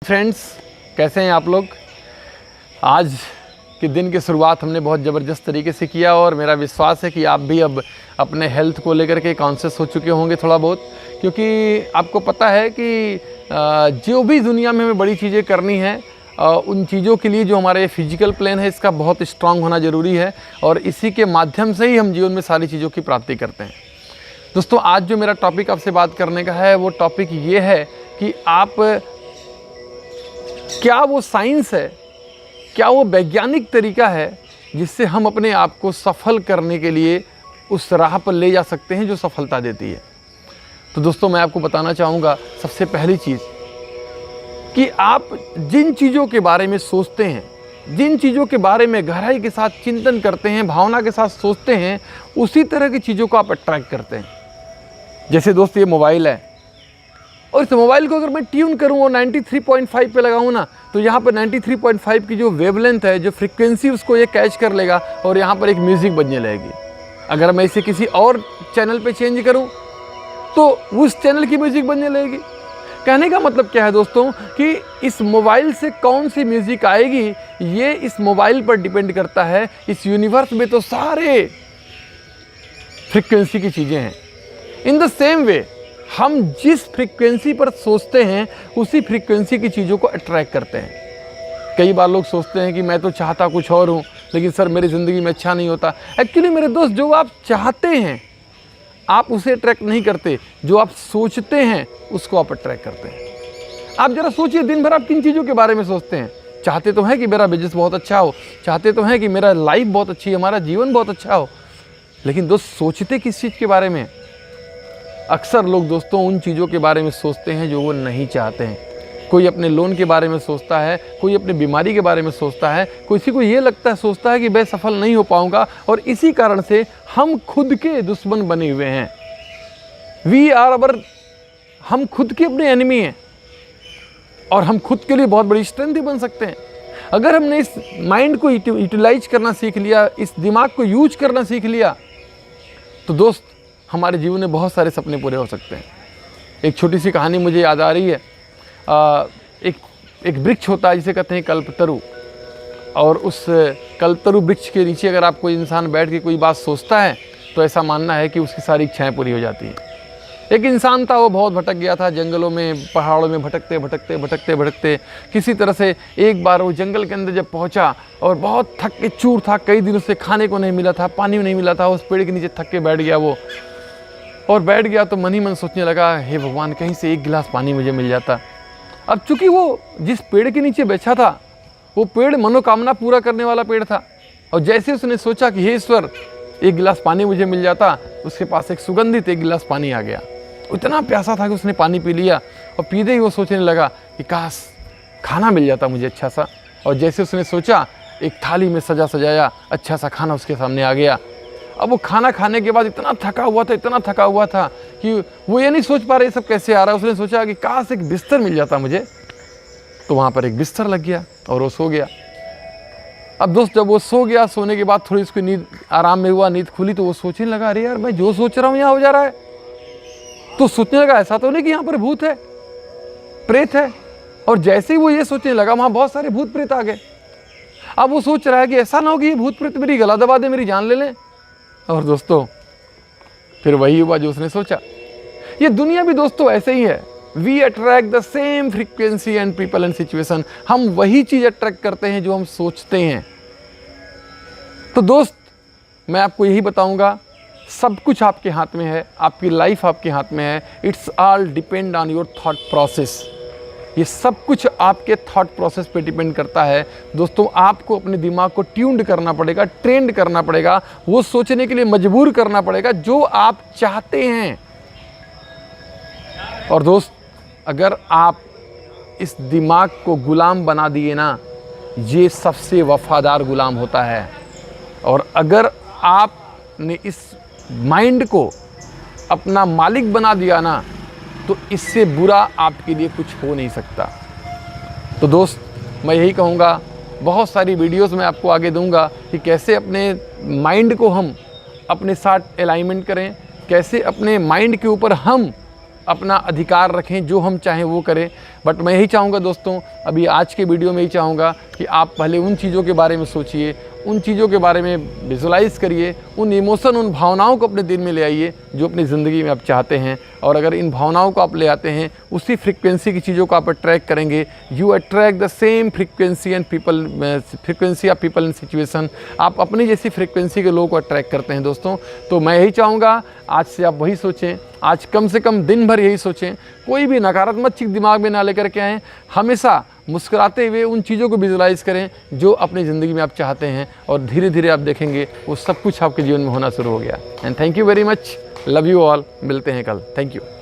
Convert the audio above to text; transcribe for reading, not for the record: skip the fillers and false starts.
Friends, कैसे हैं आप लोग। आज के दिन की शुरुआत हमने बहुत ज़बरदस्त तरीके से किया और मेरा विश्वास है कि आप भी अब अपने हेल्थ को लेकर के कॉन्शियस हो चुके होंगे थोड़ा बहुत, क्योंकि आपको पता है कि जो भी दुनिया में हमें बड़ी चीज़ें करनी है उन चीज़ों के लिए जो हमारे फिजिकल प्लान है इसका बहुत स्ट्रांग होना ज़रूरी है और इसी के माध्यम से ही हम जीवन में सारी चीज़ों की प्राप्ति करते हैं। दोस्तों, आज जो मेरा टॉपिक आपसे बात करने का है वो टॉपिक ये है कि आप क्या वो साइंस है, क्या वो वैज्ञानिक तरीका है जिससे हम अपने आप को सफल करने के लिए उस राह पर ले जा सकते हैं जो सफलता देती है। तो दोस्तों, मैं आपको बताना चाहूँगा सबसे पहली चीज़ कि आप जिन चीज़ों के बारे में सोचते हैं, जिन चीज़ों के बारे में गहराई के साथ चिंतन करते हैं, भावना के साथ सोचते हैं, उसी तरह की चीज़ों को आप अट्रैक्ट करते हैं। जैसे दोस्त, ये मोबाइल है और इस मोबाइल को अगर मैं ट्यून करूँ और 93.5 पे लगाऊँ ना, तो यहाँ पर 93.5 की जो वेवलेंथ है, जो फ्रीक्वेंसी, उसको ये कैच कर लेगा और यहाँ पर एक म्यूज़िक बजने लगेगी। अगर मैं इसे किसी और चैनल पे चेंज करूँ तो उस चैनल की म्यूज़िक बजने लगेगी। कहने का मतलब क्या है दोस्तों कि इस मोबाइल से कौन सी म्यूज़िक आएगी ये इस मोबाइल पर डिपेंड करता है। इस यूनिवर्स में तो सारे फ्रीक्वेंसी की चीज़ें हैं। इन द सेम वे हम जिस फ्रीक्वेंसी पर सोचते हैं उसी फ्रीक्वेंसी की चीज़ों को अट्रैक्ट करते हैं। कई बार लोग सोचते हैं कि मैं तो चाहता कुछ और हूँ, लेकिन सर मेरी ज़िंदगी में अच्छा नहीं होता। एक्चुअली मेरे दोस्त, जो आप चाहते हैं आप उसे अट्रैक्ट नहीं करते, जो आप सोचते हैं उसको आप अट्रैक्ट करते हैं। आप ज़रा सोचिए, दिन भर आप किन चीज़ों के बारे में सोचते हैं। चाहते तो हैं कि मेरा बिजनेस बहुत अच्छा हो, चाहते तो हैं कि मेरा लाइफ बहुत अच्छी, हमारा जीवन बहुत अच्छा हो, लेकिन दोस्त सोचते किस चीज़ के बारे में? अक्सर लोग दोस्तों उन चीज़ों के बारे में सोचते हैं जो वो नहीं चाहते हैं। कोई अपने लोन के बारे में सोचता है, कोई अपनी बीमारी के बारे में सोचता है, किसी को ये सोचता है कि मैं सफल नहीं हो पाऊंगा, और इसी कारण से हम खुद के दुश्मन बने हुए हैं। हम खुद के अपने एनिमी हैं और हम खुद के लिए बहुत बड़ी स्ट्रेंथ भी बन सकते हैं। अगर हमने इस माइंड को यूटिलाइज करना सीख लिया, इस दिमाग को यूज करना सीख लिया, तो दोस्त हमारे जीवन में बहुत सारे सपने पूरे हो सकते हैं। एक छोटी सी कहानी मुझे याद आ रही है। एक वृक्ष होता है जिसे कहते हैं कल्पतरु, और उस कल्पतरु वृक्ष के नीचे अगर आप कोई इंसान बैठ के कोई बात सोचता है तो ऐसा मानना है कि उसकी सारी इच्छाएं पूरी हो जाती हैं। एक इंसान था, वो बहुत भटक गया था, जंगलों में पहाड़ों में भटकते भटकते भटकते भटकते किसी तरह से एक बार वो जंगल के अंदर जब पहुंचा और बहुत थक के चूर था, कई दिनों से खाने को नहीं मिला था, पानी नहीं मिला था, उस पेड़ के नीचे थक के बैठ गया वो, और बैठ गया तो मन ही मन सोचने लगा, हे भगवान, कहीं से एक गिलास पानी मुझे मिल जाता। अब चूंकि वो जिस पेड़ के नीचे बैठा था वो पेड़ मनोकामना पूरा करने वाला पेड़ था, और जैसे उसने सोचा कि हे ईश्वर, एक गिलास पानी मुझे मिल जाता, उसके पास एक सुगंधित एक गिलास पानी आ गया। इतना प्यासा था कि उसने पानी पी लिया, और पीते ही वो सोचने लगा कि काश खाना मिल जाता मुझे अच्छा सा। और जैसे उसने सोचा, एक थाली में सजा सजाया अच्छा सा खाना उसके सामने आ गया। अब वो खाना खाने के बाद इतना थका हुआ था कि वो ये नहीं सोच पा रहा ये सब कैसे आ रहा है। उसने सोचा कि काश एक बिस्तर मिल जाता मुझे, तो वहाँ पर एक बिस्तर लग गया और वो सो गया। अब दोस्त, जब वो सो गया, सोने के बाद थोड़ी उसकी नींद आराम में हुआ, नींद खुली तो वो सोचने लगा, अरे यार, मैं जो सोच रहा हूँ यहाँ हो जा रहा है। तो सोचने लगा, ऐसा तो नहीं कि यहाँ पर भूत है, प्रेत है। और जैसे ही वो ये सोचने लगा, वहाँ बहुत सारे भूत प्रेत आ गए। अब वो सोच रहा है कि ऐसा ना हो कि ये भूत प्रेत मेरी गला दबा दे, मेरी जान ले लें। और दोस्तों, फिर वही हुआ जो उसने सोचा। ये दुनिया भी दोस्तों ऐसे ही है। We attract the same frequency and people and situation. हम वही चीज अट्रैक्ट करते हैं जो हम सोचते हैं। तो दोस्त, मैं आपको यही बताऊंगा, सब कुछ आपके हाथ में है, आपकी लाइफ आपके हाथ में है। It's all depend on your thought process. ये सब कुछ आपके थॉट प्रोसेस पे डिपेंड करता है। दोस्तों, आपको अपने दिमाग को ट्यून्ड करना पड़ेगा, ट्रेंड करना पड़ेगा, वो सोचने के लिए मजबूर करना पड़ेगा जो आप चाहते हैं। और दोस्त, अगर आप इस दिमाग को गुलाम बना दिए ना, ये सबसे वफादार गुलाम होता है। और अगर आपने इस माइंड को अपना मालिक बना दिया ना, तो इससे बुरा आपके लिए कुछ हो नहीं सकता। तो दोस्त, मैं यही कहूँगा, बहुत सारी वीडियोस मैं आपको आगे दूंगा कि कैसे अपने माइंड को हम अपने साथ अलाइनमेंट करें, कैसे अपने माइंड के ऊपर हम अपना अधिकार रखें, जो हम चाहें वो करें। बट मैं यही चाहूँगा दोस्तों, अभी आज के वीडियो में ही चाहूँगा कि आप पहले उन चीज़ों के बारे में सोचिए, उन चीज़ों के बारे में विजुलाइज़ करिए, उन इमोशन, उन भावनाओं को अपने दिल में ले आइए जो अपनी ज़िंदगी में आप चाहते हैं। और अगर इन भावनाओं को आप ले आते हैं, उसी फ्रीक्वेंसी की चीज़ों को आप अट्रैक्ट करेंगे, you attract the same frequency and people, frequency of people in situation. आप अपनी जैसी फ्रीक्वेंसी के लोगों को अट्रैक्ट करते हैं दोस्तों। तो मैं यही चाहूँगा आज से आप वही सोचें, आज कम से कम दिन भर यही सोचें, कोई भी नकारात्मक चीज़ दिमाग में ना लेकर के आएँ, हमेशा मुस्कुराते हुए उन चीज़ों को विजुलाइज़ करें जो अपनी ज़िंदगी में आप चाहते हैं, और धीरे धीरे आप देखेंगे वो सब कुछ आपके जीवन में होना शुरू हो गया। And thank you very much, love you all, मिलते हैं कल, थैंक यू।